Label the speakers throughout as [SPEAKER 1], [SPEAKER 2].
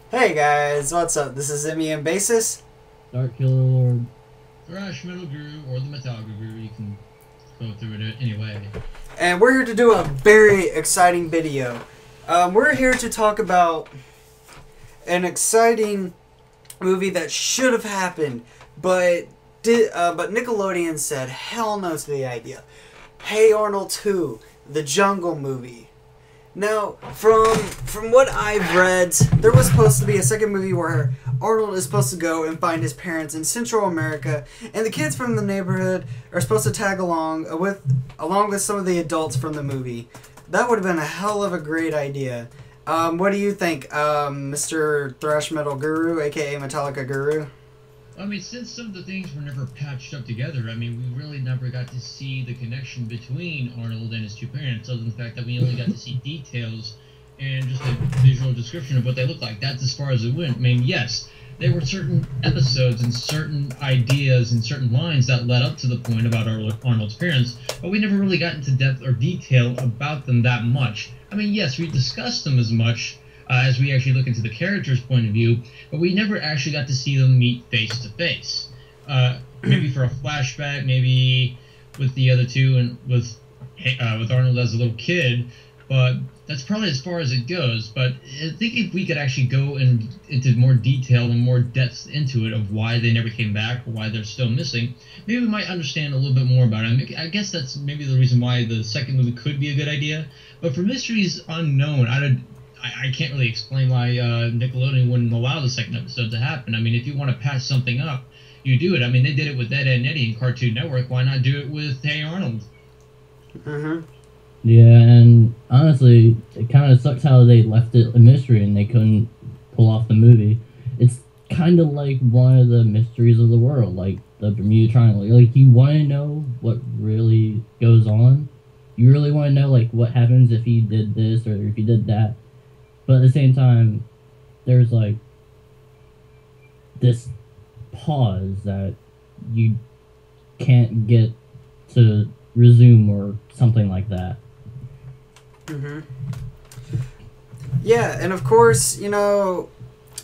[SPEAKER 1] Hey guys, what's up? This is Emmy and Basis.
[SPEAKER 2] Dark Killer Lord.
[SPEAKER 3] Thrash Metal Guru or the Metal Guru, you can go through it anyway.
[SPEAKER 1] And we're here to do a very exciting video. We're here to talk about an exciting movie that should have happened, but Nickelodeon said hell no to the idea. Hey Arnold 2, the Jungle movie. Now, from what I've read, there was supposed to be a second movie where Arnold is supposed to go and find his parents in Central America, and the kids from the neighborhood are supposed to tag along with some of the adults from the movie. That would have been a hell of a great idea. What do you think, Mr. Thrash Metal Guru, aka Metallica Guru?
[SPEAKER 3] I mean, since some of the things were never patched up together, I mean, we really never got to see the connection between Arnold and his two parents, other than the fact that we only got to see details and just a visual description of what they look like. That's as far as it went. I mean, yes, there were certain episodes and certain ideas and certain lines that led up to the point about Arnold's parents, but we never really got into depth or detail about them that much. I mean, yes, we discussed them as much as we actually look into the character's point of view, but we never actually got to see them meet face to face. Maybe for a flashback, maybe with the other two and with Arnold as a little kid, but that's probably as far as it goes. But I think if we could actually go into more detail and more depth into it of why they never came back or why they're still missing, maybe we might understand a little bit more about it. I guess that's maybe the reason why the second movie could be a good idea. But for Mysteries Unknown, I can't really explain why Nickelodeon wouldn't allow the second episode to happen. I mean, if you want to patch something up, you do it. I mean, they did it with Ed, Edd n Eddy and Cartoon Network. Why not do it with Hey Arnold?
[SPEAKER 2] Yeah, and honestly, it kind of sucks how they left it a mystery and they couldn't pull off the movie. It's kind of like one of the mysteries of the world, like the Bermuda Triangle. Like, you want to know what really goes on. You really want to know, like, what happens if he did this or if he did that. But at the same time, there's, like, this pause that you can't get to resume or something like that.
[SPEAKER 1] Yeah, and of course, you know,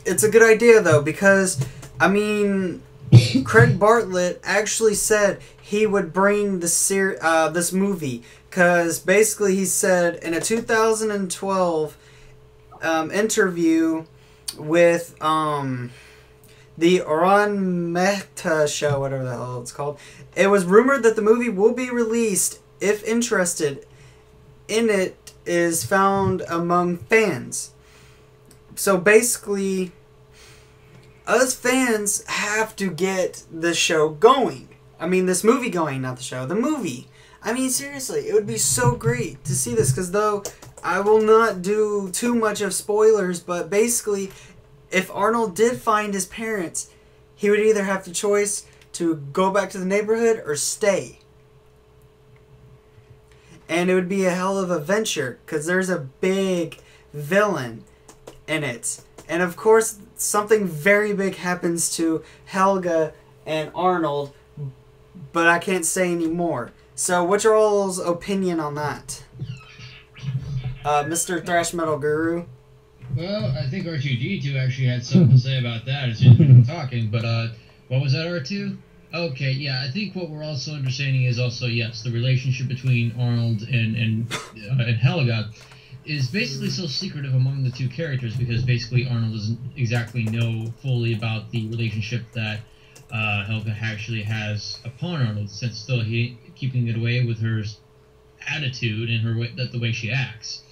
[SPEAKER 1] it's a good idea, though, because, I mean, Craig Bartlett actually said he would bring this movie, because basically he said in a 2012 interview with the Oran Mehta show, whatever the hell it's called, it was rumored that the movie will be released if interested in it is found among fans. So basically, us fans have to get the show going. I mean, this movie going, not the show, the movie. I mean, seriously, it would be so great to see this, because though I will not do too much of spoilers, but basically, if Arnold did find his parents, he would either have the choice to go back to the neighborhood or stay. And it would be a hell of a venture, because there's a big villain in it. And of course, something very big happens to Helga and Arnold, but I can't say any more. So what's your all's opinion on that? Mr. Thrash Metal Guru?
[SPEAKER 3] Well, I think R2D2 actually had something to say about that as soon as we were talking, but what was that, R2? Okay, yeah, I think what we're also understanding is also, yes, the relationship between Arnold and Helga is basically so secretive among the two characters, because basically Arnold doesn't exactly know fully about the relationship that Helga actually has upon Arnold, since still he keeping it away with her attitude and her way, the way she acts.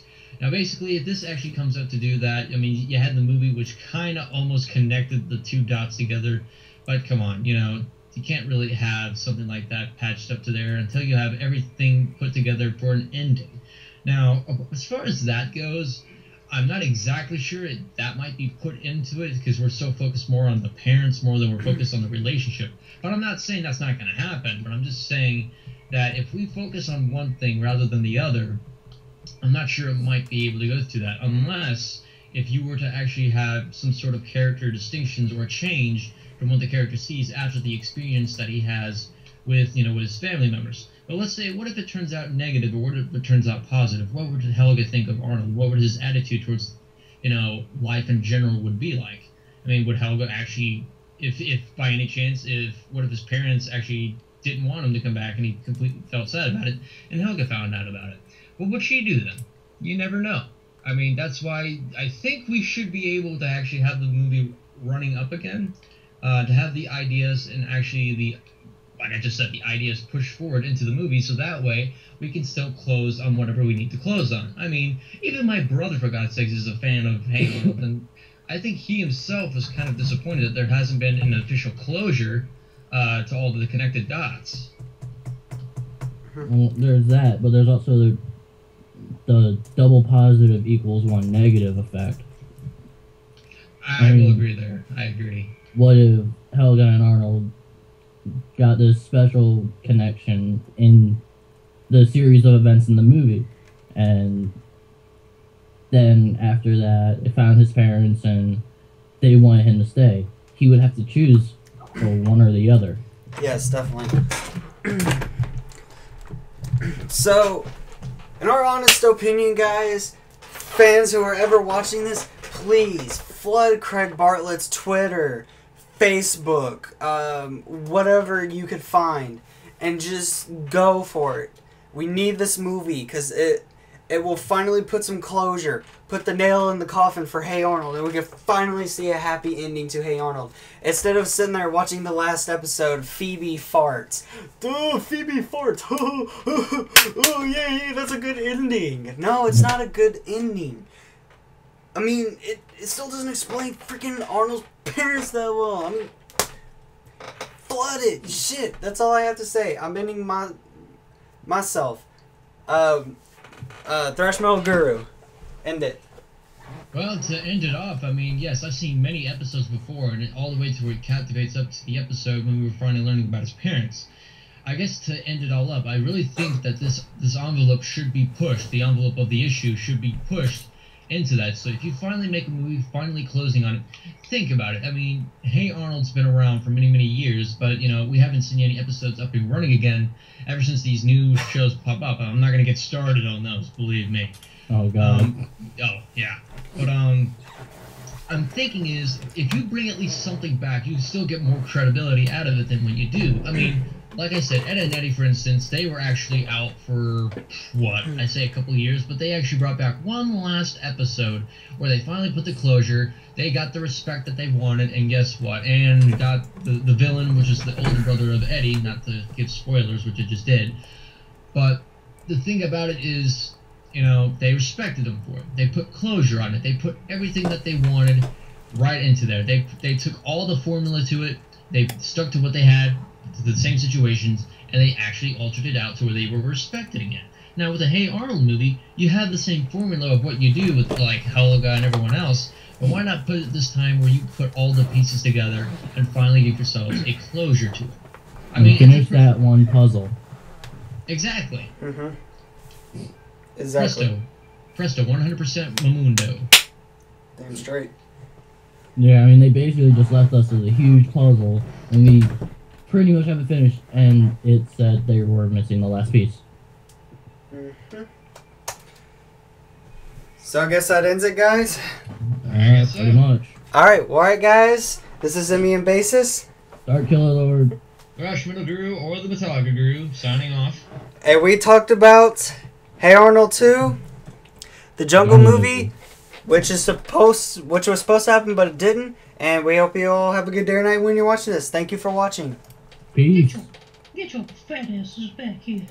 [SPEAKER 3] Now, basically, if this actually comes out to do that, I mean, you had the movie which kind of almost connected the two dots together, but come on, you know, you can't really have something like that patched up to there until you have everything put together for an ending. Now, as far as that goes, I'm not exactly sure that might be put into it, because we're so focused more on the parents more than we're focused on the relationship. But I'm not saying that's not going to happen, but I'm just saying that if we focus on one thing rather than the other, I'm not sure it might be able to go to that, unless if you were to actually have some sort of character distinctions or change from what the character sees after the experience that he has with, you know, with his family members. But let's say, what if it turns out negative, or what if it turns out positive? What would Helga think of Arnold? What would his attitude towards life in general would be like. I mean, would Helga actually, if by any chance, what if his parents actually didn't want him to come back and he completely felt sad about it, and Helga found out about it? What would she do then? You never know. I mean, that's why I think we should be able to actually have the movie running up again, to have the ideas and actually like I just said, the ideas pushed forward into the movie, so that way we can still close on whatever we need to close on. I mean, even my brother, for God's sakes, is a fan of Hey Arnold, and I think he himself was kind of disappointed that there hasn't been an official closure to all of the connected dots.
[SPEAKER 2] Well, there's that, but there's also the double positive equals one negative effect.
[SPEAKER 3] I will agree there. I agree.
[SPEAKER 2] What if Helga and Arnold got this special connection in the series of events in the movie, and then after that it found his parents and they wanted him to stay? He would have to choose for one or the other.
[SPEAKER 1] Yes, definitely. So, in our honest opinion, guys, fans who are ever watching this, please flood Craig Bartlett's Twitter, Facebook, whatever you could find, and just go for it. We need this movie because it will finally put some closure, put the nail in the coffin for Hey Arnold, and we can finally see a happy ending to Hey Arnold. Instead of sitting there watching the last episode, Phoebe farts. Oh, Phoebe farts. Oh, yeah, that's a good ending. No, it's not a good ending. I mean, it still doesn't explain freaking Arnold's parents that well. I mean, flood it. Shit, that's all I have to say. I'm ending myself. Thrash Metal Guru. End it.
[SPEAKER 3] Well, to end it off, I mean, yes, I've seen many episodes before, and all the way to where it captivates up to the episode when we were finally learning about his parents. I guess to end it all up, I really think that this envelope should be pushed. The envelope of the issue should be pushed into that. So if you finally make a movie, finally closing on it, think about it. I mean, Hey Arnold's been around for many, many years, but, we haven't seen any episodes up and running again ever since these new shows pop up. I'm not going to get started on those, believe me.
[SPEAKER 2] Oh, God.
[SPEAKER 3] Oh, yeah. But, I'm thinking is, if you bring at least something back, you still get more credibility out of it than when you do. I mean, like I said, Ed and Eddie, for instance, they were actually out for, I say a couple years, but they actually brought back one last episode where they finally put the closure, they got the respect that they wanted, and guess what? And got the villain, which is the older brother of Eddie, not to give spoilers, which I just did, but the thing about it is, they respected him for it. They put closure on it. They put everything that they wanted right into there. They took all the formula to it, they stuck to what they had, to the same situations, and they actually altered it out to where they were respecting it. Now, with a Hey Arnold movie, you have the same formula of what you do with, like, Helga and everyone else, but why not put it this time where you put all the pieces together and finally give yourselves a closure to it? I mean,
[SPEAKER 2] finish that one puzzle.
[SPEAKER 3] Exactly.
[SPEAKER 1] Mm-hmm. Exactly.
[SPEAKER 3] Presto, 100% Mamundo.
[SPEAKER 1] Damn straight.
[SPEAKER 2] Yeah, I mean, they basically just left us with a huge puzzle, and we pretty much have it finished, and it said they were missing the last piece.
[SPEAKER 1] Mm-hmm. So I guess that ends it, guys?
[SPEAKER 2] Pretty much.
[SPEAKER 1] Alright, guys. This is Simeon Basis.
[SPEAKER 2] Dark Killer Lord.
[SPEAKER 3] Thrash Metal Guru or the Metallica Guru, signing off.
[SPEAKER 1] And we talked about Hey Arnold 2, the Jungle movie, which was supposed to happen, but it didn't. And we hope you all have a good day or night when you're watching this. Thank you for watching.
[SPEAKER 2] Peace.
[SPEAKER 4] Get your fat asses back here.